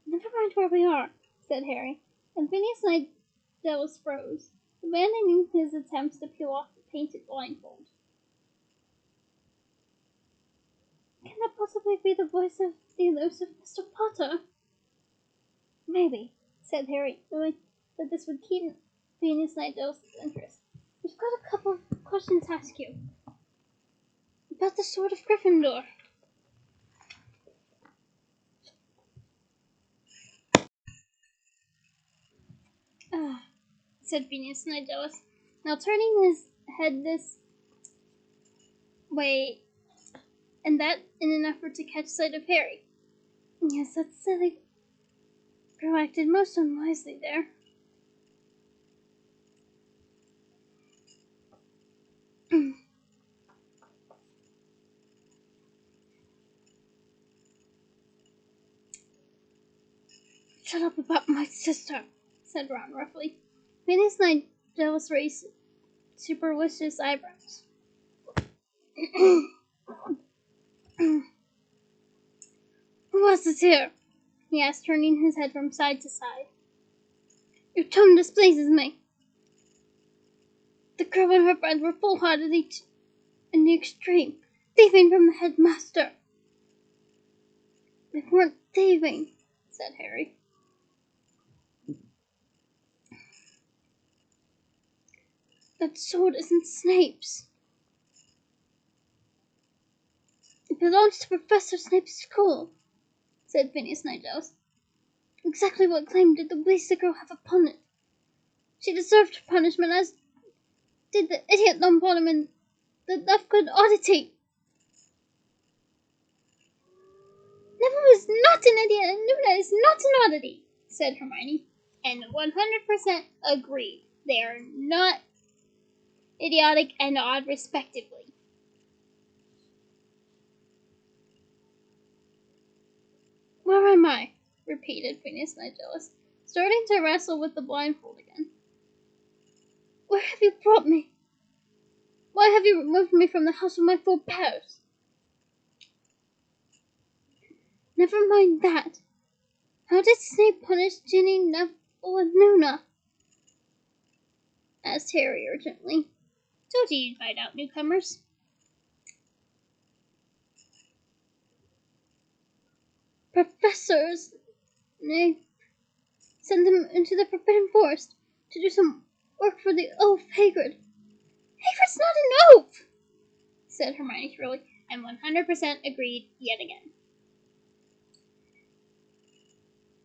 "Never mind where we are," said Harry, and Phineas Nigellus froze, abandoning his attempts to peel off the painted blindfold. "Can that possibly be the voice of the elusive Mr. Potter?" "Maybe," said Harry, knowing that this would keep Phineas Nigellus' interest. "We've got a couple of questions to ask you. About the Sword of Gryffindor." "Ah," said Phineas Nigellus, now turning his head this way and that in an effort to catch sight of Harry. "Yes, that's silly. Girl acted most unwisely there." "Shut up about my sister," said Ron roughly. Phineas Nigellus raised supercilious eyebrows. "Who else is here?" he asked, turning his head from side to side. "Your tone displeases me." "The girl and her friend were foolhardy in the extreme, thieving from the headmaster." "They weren't thieving," said Harry. "That sword isn't Snape's. It belongs to Professor Snape's school," said Phineas Nigellus. "Exactly what claim did the wasted girl have upon it? She deserved her punishment, as did the idiot Longbottom and the Lovegood oddity." "Neville is not an idiot, and Luna is not an oddity," said Hermione. and 100% agreed. They are not idiotic and odd, respectively. Where am I? Repeated Phineas Nigellus, starting to wrestle with the blindfold again. Where have you brought me? Why have you removed me from the house of my forebears? Never mind that. How did Snape punish Ginny, Neville, and Luna? Asked Harry urgently. Don't you invite out newcomers? Professors! Snape sent them into the Forbidden Forest to do some work for the oaf Hagrid. Hagrid's not an oaf! Said Hermione shrilly, and 100% agreed yet again.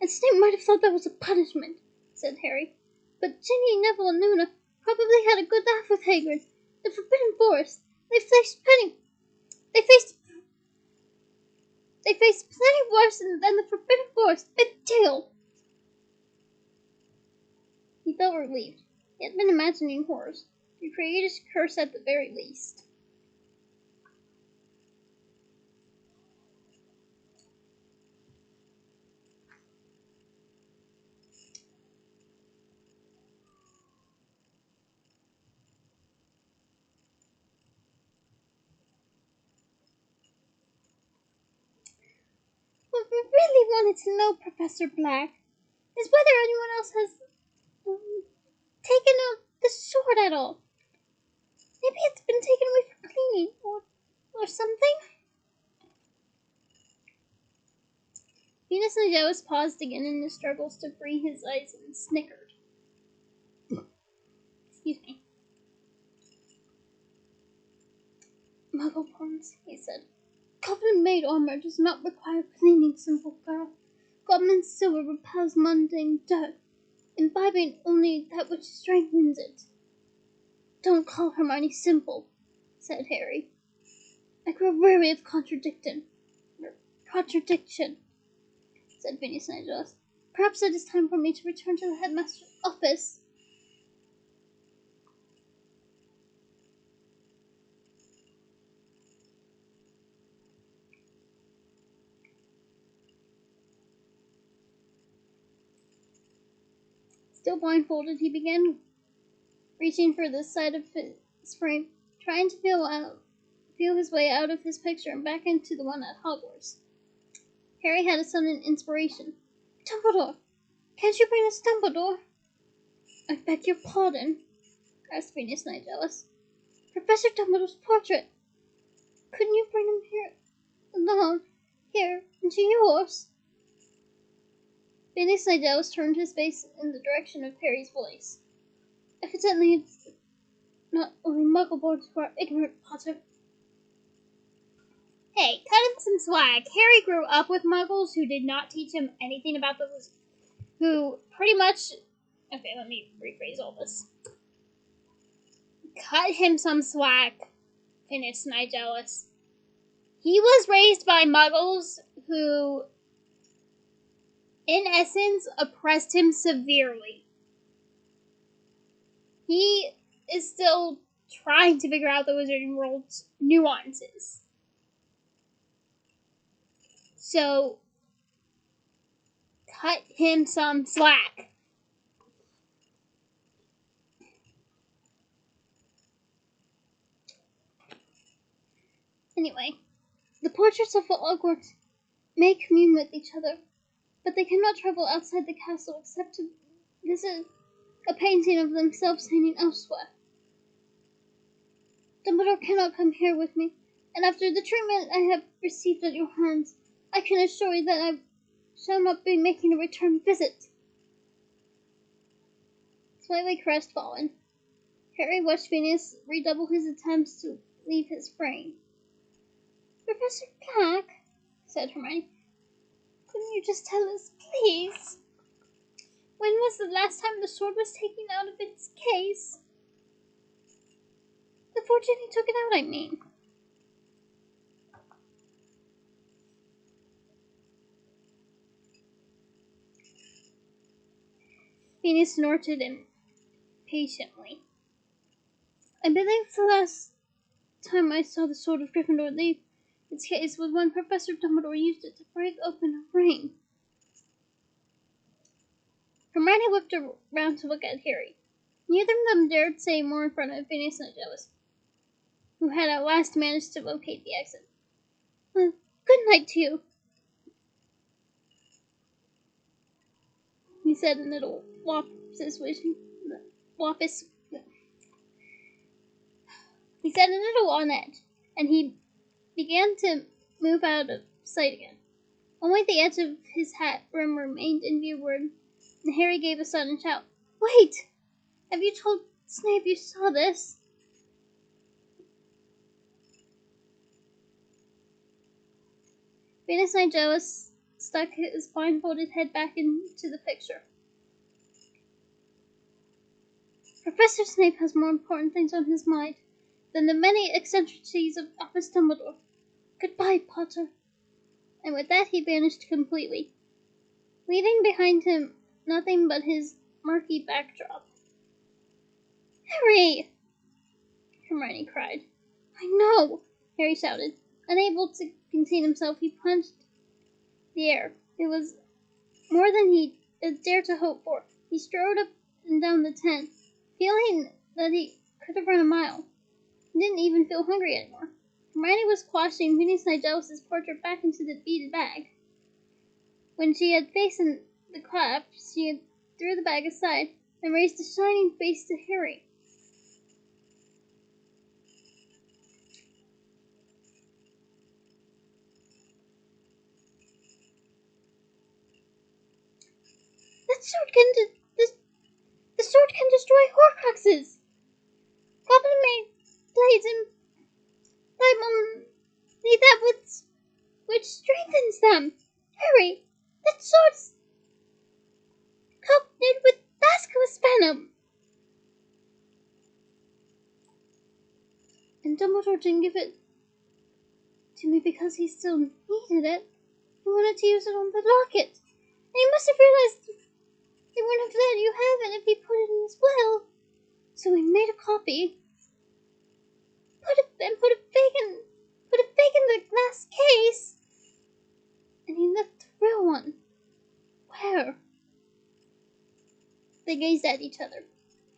And Snape might have thought that was a punishment, said Harry. But Ginny, Neville, and Luna probably had a good laugh with Hagrid. The Forbidden Forest. They faced plenty worse than the Forbidden Forest. Big deal. He felt relieved. He had been imagining horrors. The Creator's curse at the very least. What we really wanted to know, Professor Black, is whether anyone else has taken out the sword at all. Maybe it's been taken away for cleaning, or something? Venus Nigellus paused again in his struggles to free his eyes and snickered. Excuse me. Muggle bones, he said. Covenant-made armor does not require cleaning, simple girl. Godman's silver repels mundane dirt, imbibing only that which strengthens it. Don't call Hermione simple, said Harry. I grow weary of contradiction, said Phineas Nigellus. Perhaps it is time for me to return to the headmaster's office. Still blindfolded, he began reaching for the side of his frame, trying to feel his way out of his picture and back into the one at Hogwarts. Harry had a sudden inspiration. Dumbledore! Can't you bring us Dumbledore? I beg your pardon, asked Phineas Nigellus. Professor Dumbledore's portrait. Couldn't you bring him here alone, here, into yours? Phineas Nigellus turned his face in the direction of Harry's voice. Evidently it's not only Muggleborns who are ignorant, Potter. Hey, cut him some slack. Harry grew up with Muggles who did not teach him anything about the who pretty much... Okay, let me rephrase all this. Cut him some slack, Phineas Nigellus. He was raised by Muggles who, in essence, oppressed him severely. He is still trying to figure out the Wizarding World's nuances. So, cut him some slack. Anyway, the portraits of Hogwarts may commune with each other, but they cannot travel outside the castle except to visit a painting of themselves hanging elsewhere. Dumbledore cannot come here with me, and after the treatment I have received at your hands, I can assure you that I shall not be making a return visit. Slightly crestfallen, Harry watched Phineas redouble his attempts to leave his frame. Professor Black, said Hermione, couldn't you just tell us, please? When was the last time the sword was taken out of its case? Before Ginny took it out, I mean. Phineas snorted impatiently. I believe the last time I saw the Sword of Gryffindor leave its case was when Professor Dumbledore used it to break open a ring. Hermione whipped around to look at Harry. Neither of them dared say more in front of Phineas and Nigellus, who had at last managed to locate the exit. Well, good night to you, he said in little wampus. He said a little on edge, and he began to move out of sight again. Only the edge of his hat brim remained in view, and Harry gave a sudden shout. Wait! Have you told Snape you saw this? Venus Nigellus stuck his blindfolded head back into the picture. Professor Snape has more important things on his mind than the many eccentricities of Albus Dumbledore. Goodbye, Potter. And with that he vanished completely, leaving behind him nothing but his murky backdrop. Harry! Hermione cried. I know, Harry shouted. Unable to contain himself, he punched the air. It was more than he dared to hope for. He strode up and down the tent, feeling that he could have run a mile. He didn't even feel hungry anymore. Hermione was squashing Venus Nigellus's portrait back into the beaded bag. When she had fastened the clasp, she threw the bag aside and raised a shining face to Harry. The sword can destroy Horcruxes. Goblin-made blades and need that which strengthens them. Harry, that sword's coated with basilisk venom. And Dumbledore didn't give it to me because he still needed it. He wanted to use it on the locket. And he must have realized he wouldn't have let you have it if he put it in his will. So he made a copy. Put a fake in the glass case. And he left the real one. Where? They gazed at each other.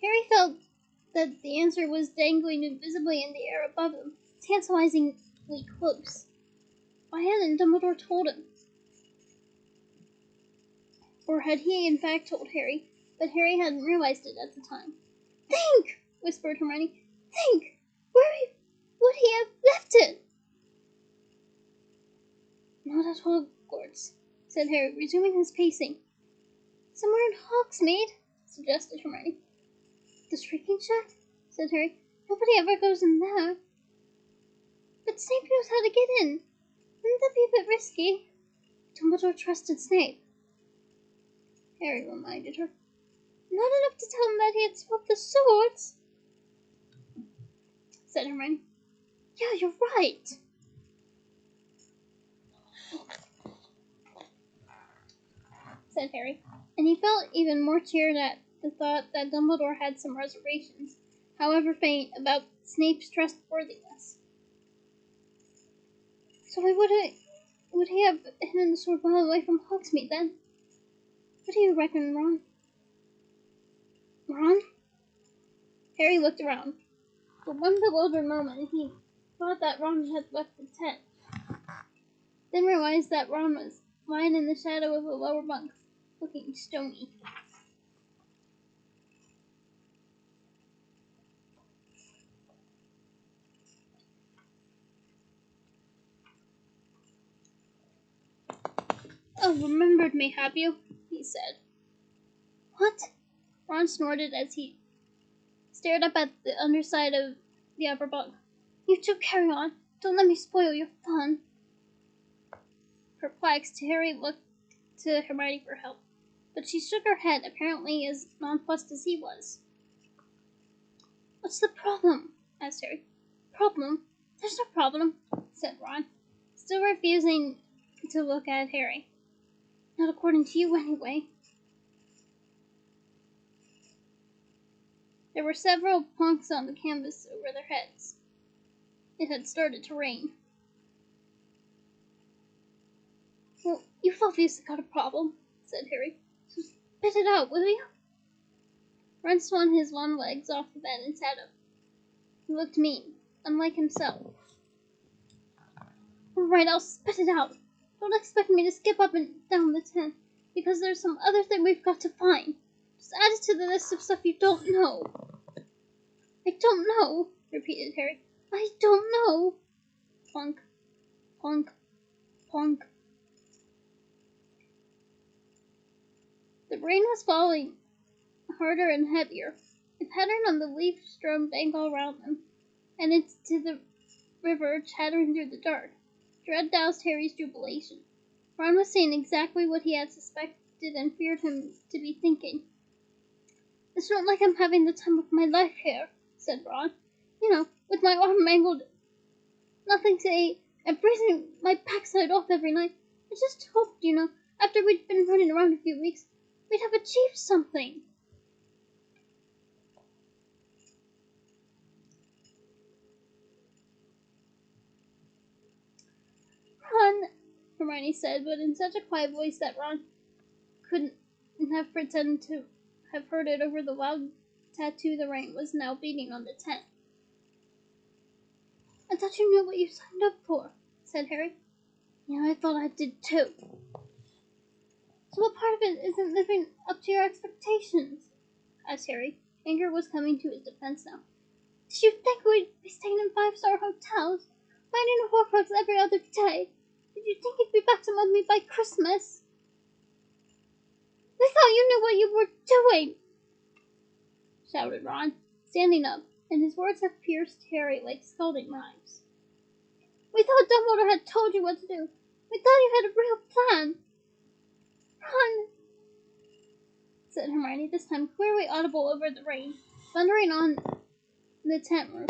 Harry felt that the answer was dangling invisibly in the air above them, tantalizingly close. Why hadn't Dumbledore told him? Or had he in fact told Harry, but Harry hadn't realized it at the time? Think! Whispered Hermione. Think! Where would he have left it? Not at Hogwarts, said Harry, resuming his pacing. Somewhere in Hogsmeade, suggested Hermione. The Shrieking Shack, said Harry. Nobody ever goes in there. But Snape knows how to get in. Wouldn't that be a bit risky? Dumbledore trusted Snape, Harry reminded her. Not enough to tell him that he had swapped the swords, said Hermione. Yeah, you're right. Said Harry, and he felt even more cheered at the thought that Dumbledore had some reservations, however faint, about Snape's trustworthiness. So why would he have hidden the sword well away from Hogsmeade then? What do you reckon, Ron? Ron? Harry looked around. For one bewildered moment, he thought that Ron had left the tent, then realized that Ron was lying in the shadow of the lower bunk, looking stony. Oh, remembered me, have you? He said. What? Ron snorted as he stared up at the underside of the upper bunk. You two carry on. Don't let me spoil your fun. Perplexed, Harry looked to Hermione for help, but she shook her head, apparently as nonplussed as he was. What's the problem? Asked Harry. Problem? There's no problem, said Ron, still refusing to look at Harry. Not according to you, anyway. There were several plunks on the canvas over their heads. It had started to rain. Well, you've obviously got a problem, said Harry. So spit it out, will you? Ron swung his long legs off the bed and sat up. He looked mean, unlike himself. All right, I'll spit it out. Don't expect me to skip up and down the tent, because there's some other thing we've got to find. Just add it to the list of stuff you don't know. I don't know, repeated Harry. I don't know. Plunk, plunk, plunk. The rain was falling harder and heavier. It patterned on the leaf-strewn bank all around them, and into the river chattering through the dark. Dread doused Harry's jubilation. Ron was saying exactly what he had suspected and feared him to be thinking. It's not like I'm having the time of my life here, said Ron. You know, with my arm mangled, nothing to eat, and freezing my backside off every night. I just hoped, after we'd been running around a few weeks, we'd have achieved something. Ron, Hermione said, but in such a quiet voice that Ron couldn't have pretended to have heard it over the loud tattoo the rain was now beating on the tent. I thought you knew what you signed up for, said Harry. Yeah, I thought I did too. So what part of it isn't living up to your expectations? Asked Harry. Anger was coming to his defense now. Did you think we'd be staying in five-star hotels, finding a Horcrux every other day? Did you think you'd be back to love me by Christmas? We thought you knew what you were doing, shouted Ron, standing up, and his words had pierced Harry like scalding knives. We thought Dumbledore had told you what to do. We thought you had a real plan. Ron, said Hermione, this time clearly audible over the rain, thundering on the tent roof.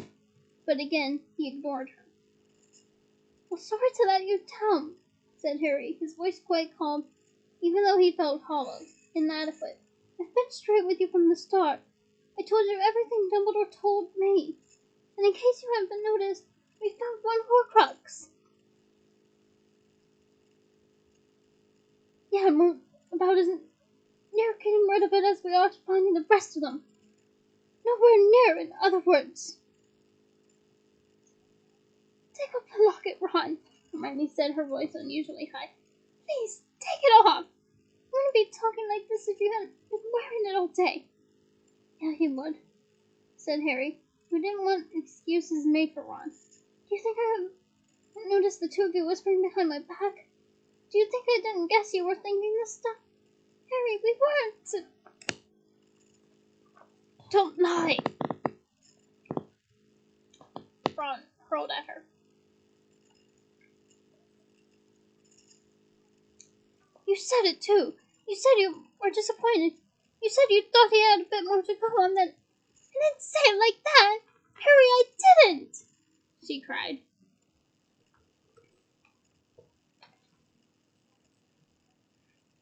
But again, he ignored her. Well, sorry to let you down, said Harry, his voice quite calm, even though he felt hollow, inadequate. I've been straight with you from the start. I told you everything Dumbledore told me. And in case you haven't noticed, we found one Horcrux. Yeah, we're about as near getting rid of it as we are to finding the rest of them. Nowhere near, in other words. Take off the locket, Ron, Hermione said, her voice unusually high. Please, take it off. You wouldn't be talking like this if you hadn't been wearing it all day. Yeah, he would, said Harry, who didn't want excuses made for Ron. Do you think I haven't noticed the two of you whispering behind my back? Do you think I didn't guess you were thinking this stuff? Harry, we weren't. Don't lie. Ron hurled at her. You said it too. You said you were disappointed. You said you thought he had a bit more to go on than... I didn't say it like that. Harry, I didn't, she cried.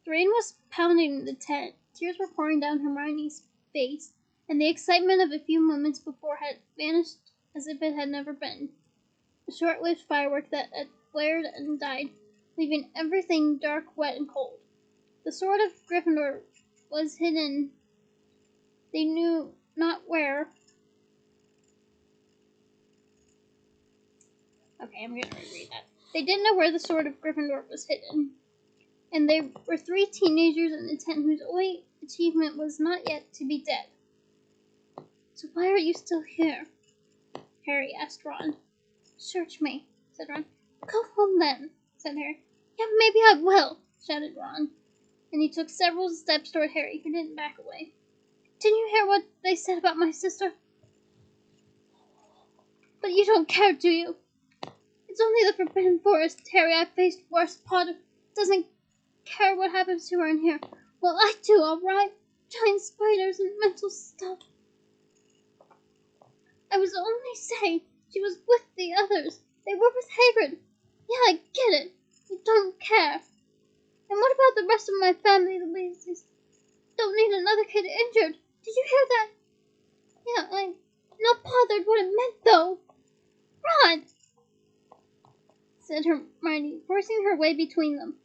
The rain was pounding the tent. Tears were pouring down Hermione's face, and the excitement of a few moments before had vanished as if it had never been. A short-lived firework that had flared and died, leaving everything dark, wet, and cold. The sword of Gryffindor was hidden. They knew not where. Okay, I'm going to reread that. They didn't know where the sword of Gryffindor was hidden. And they were three teenagers in a tent whose only achievement was not yet to be dead. So why are you still here? Harry asked Ron. Search me, said Ron. Go home then, said Harry. Yeah, maybe I will, shouted Ron. And he took several steps toward Harry, who didn't back away. Didn't you hear what they said about my sister? But you don't care, do you? It's only the Forbidden Forest, Harry. I've faced worse. Potter doesn't care what happens to her in here. Well, I do, all right? Giant spiders and mental stuff. I was only saying she was with the others. They were with Hagrid. Yeah, I get it. You don't care. And what about the rest of my family? The Weasleys don't need another kid injured. Did you hear that? Yeah, I'm not bothered what it meant, though. Ron, said Hermione, forcing her way between them.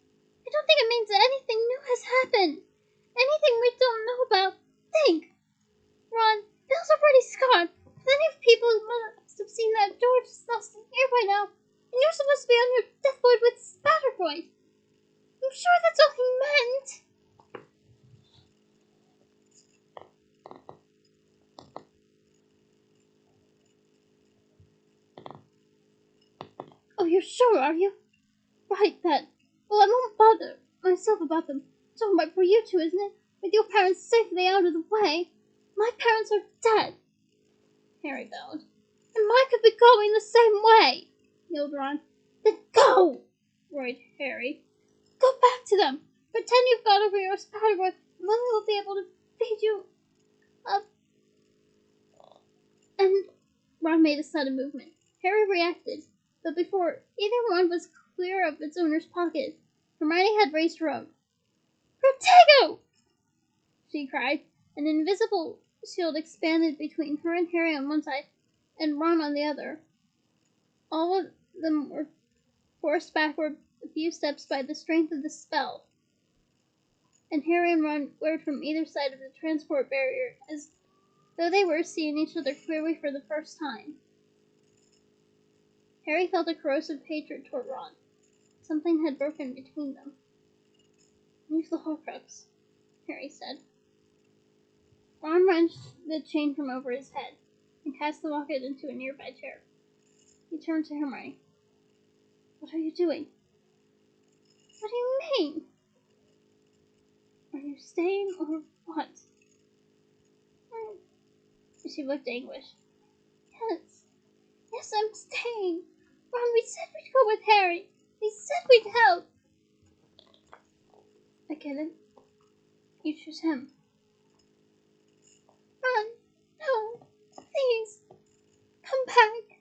I don't think it means that anything new has happened. Anything we don't know about. Think. Ron, Bill's already scarred. Plenty of people must have seen that George is lost in here by now. And you're supposed to be on your deathbed with Spatterboy. I'm sure that's all he meant. Oh, you're sure, are you? Right, then. Well, I won't bother myself about them. It's all right for you two, isn't it? With your parents safely out of the way. My parents are dead. Harry bellowed. And mine could be going the same way, yelled Ron. Then go, roared Harry. Go back to them. Pretend you've got over your Spatterboy, and Lily will be able to feed you up. And Ron made a sudden movement. Harry reacted, but before either one was clear of its owner's pocket, Hermione had raised her own. Protego! She cried. An invisible shield expanded between her and Harry on one side, and Ron on the other. All of them were forced backward a few steps by the strength of the spell, and Harry and Ron glared from either side of the transport barrier as though they were seeing each other clearly for the first time. Harry felt a corrosive hatred toward Ron. Something had broken between them. Use the Horcrux, Harry said. Ron wrenched the chain from over his head and cast the locket into a nearby chair. He turned to Hermione. What are you doing? What do you mean? Are you staying or what? She looked anguished. Yes, I'm staying. Ron, we said we'd go with Harry. We said we'd help. I get it. You choose him. Ron, no, please. Come back.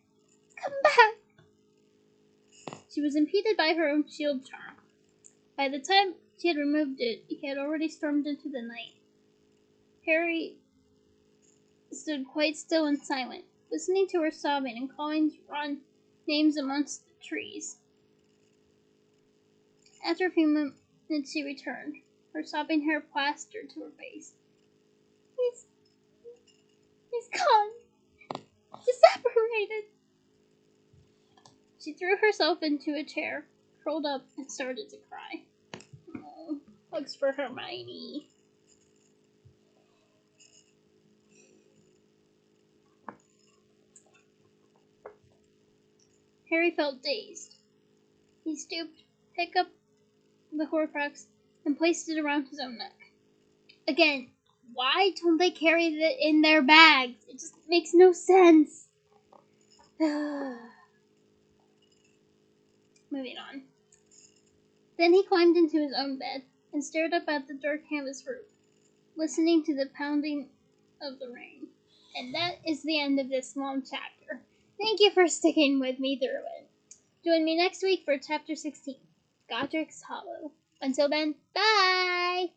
Come back. She was impeded by her own shield charm. By the time she had removed it, he had already stormed into the night. Harry stood quite still and silent, listening to her sobbing and calling Ron names amongst the trees. After a few minutes she returned, her sobbing hair plastered to her face. He's gone. He's separated. She threw herself into a chair, curled up, and started to cry. Oh, hugs for Hermione. Harry felt dazed. He stooped, picked up the Horcrux, and placed it around his own neck. Again, why don't they carry it in their bags? It just makes no sense. Moving on. Then he climbed into his own bed and stared up at the dark canvas roof, listening to the pounding of the rain. And that is the end of this long chapter. Thank you for sticking with me through it. Join me next week for Chapter 16, Godric's Hollow. Until then, bye!